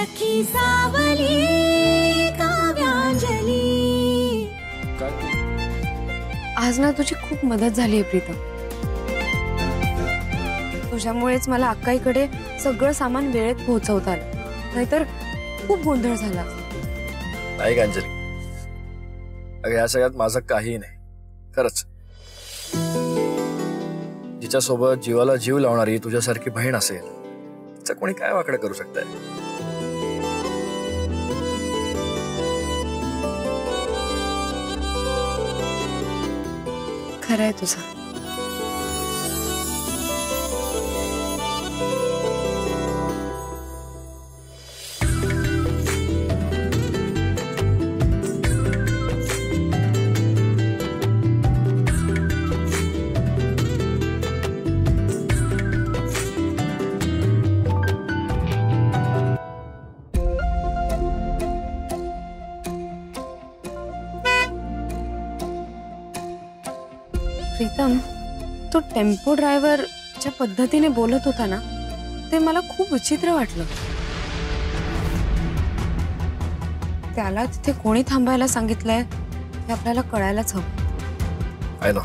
सखी सावली काव्यांजली। आज ना तुझी खूप मदत झाली आहे प्रीतम। तुझ्यामुळेच मला अक्काईकडे सगळं सामान वेळेत पोहोचवता आलं, नाहीतर खूप गोंधळ झाला। नाही अंजली, अगं या सगळ्यात माझं काही नाही खरंच। जिच्यासोबत जीवाला जीव लावणारी तुझ्यासारखी बहीण असेल तिचं कोणी काय वाकडं करू शकतंय? खरंय तुझं। प्रीतम, तो टेम्पो ड्रायव्हर ज्या पद्धतीने बोलत होता ना, ते मला खूप विचित्र वाटलं। त्याला तिथे कोणी थांबायला सांगितलंय हे आपल्याला कळायलाच हवं। I know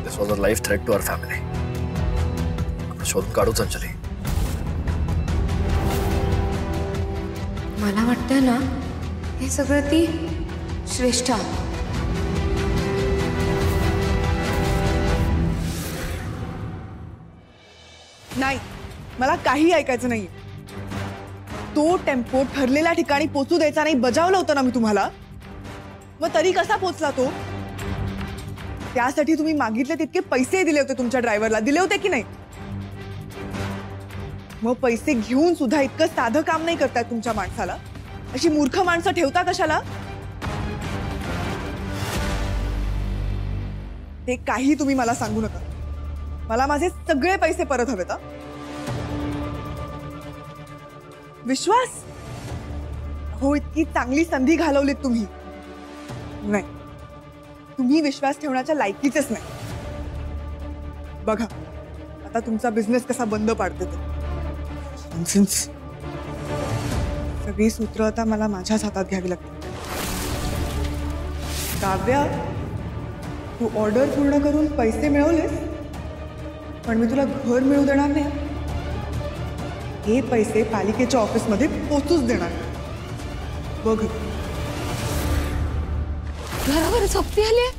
this was a life threat to our family. शोधून काढूच अंजली। मला वाटतंय ना हे सगळं ती श्रेष्ठा नाही, मला काही ऐकायचं नाही। तो टेम्पो ठरलेल्या ठिकाणी पोहोचू द्यायचा नाही बजावलं होतं ना मी तुम्हाला, मग तरी कसा पोहोचला तो? त्यासाठी तुम्ही मागितले तितके पैसे दिले होते तुमच्या ड्रायव्हरला, दिले होते की नाही? मग पैसे घेऊन सुद्धा इतकं साधं काम नाही करतायत तुमच्या माणसाला? अशी मूर्ख माणसं ठेवता कशाला? ते काही तुम्ही मला सांगू नका। मला माझे सगळे पैसे परत हवेत। विश्वास हो, इतकी चांगली संधी घालवलीत तुम्ही। नाही, तुम्ही विश्वास ठेवण्याच्या लायकीचेच नाही। बघा आता तुमचा बिझनेस कसा बंद पाडते ते। नॉनसेन्स। सगळी सूत्र आता मला माझ्याच हातात घ्यावी लागतील। काव्या, तू ऑर्डर पूर्ण करून पैसे मिळवलेस, पण मी तुला घर मिळू देणार नाही। हे पैसे पालिकेच्या ऑफिसमध्ये पोचूच देणार नाही। बघ, घरावर झोपती आली।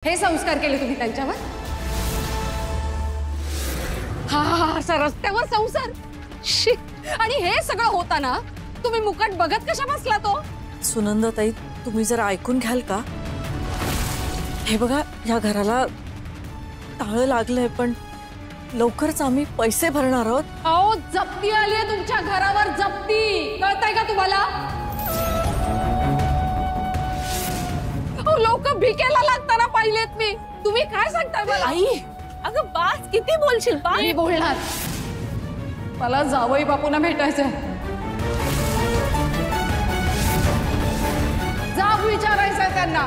हे संस्कार केले तुम्ही त्यांच्यावर? हा असा रस्त्यावर संसार, शी। आणि हे सगळं होताना तुम्ही मुकाट बघत कशा बसला? तो सुनंदाताई, तुम्ही जरा ऐकून घ्याल का? हे बघा, या घराला टाळं लागलंय, पण लवकरच आम्ही पैसे भरणार आहोत। अहो, जप्ती आली आहे तुमच्या घरावर, जप्ती। कळतंय का तुम्हाला? लोक भिकेला लागताना पाहिलेत मी। तुम्ही काय सांगताय मला? आई, अगं बास, किती बोलशील? मी बोलणार। मला जावई बापूंना भेटायचंय। जाब विचारायचंय त्यांना।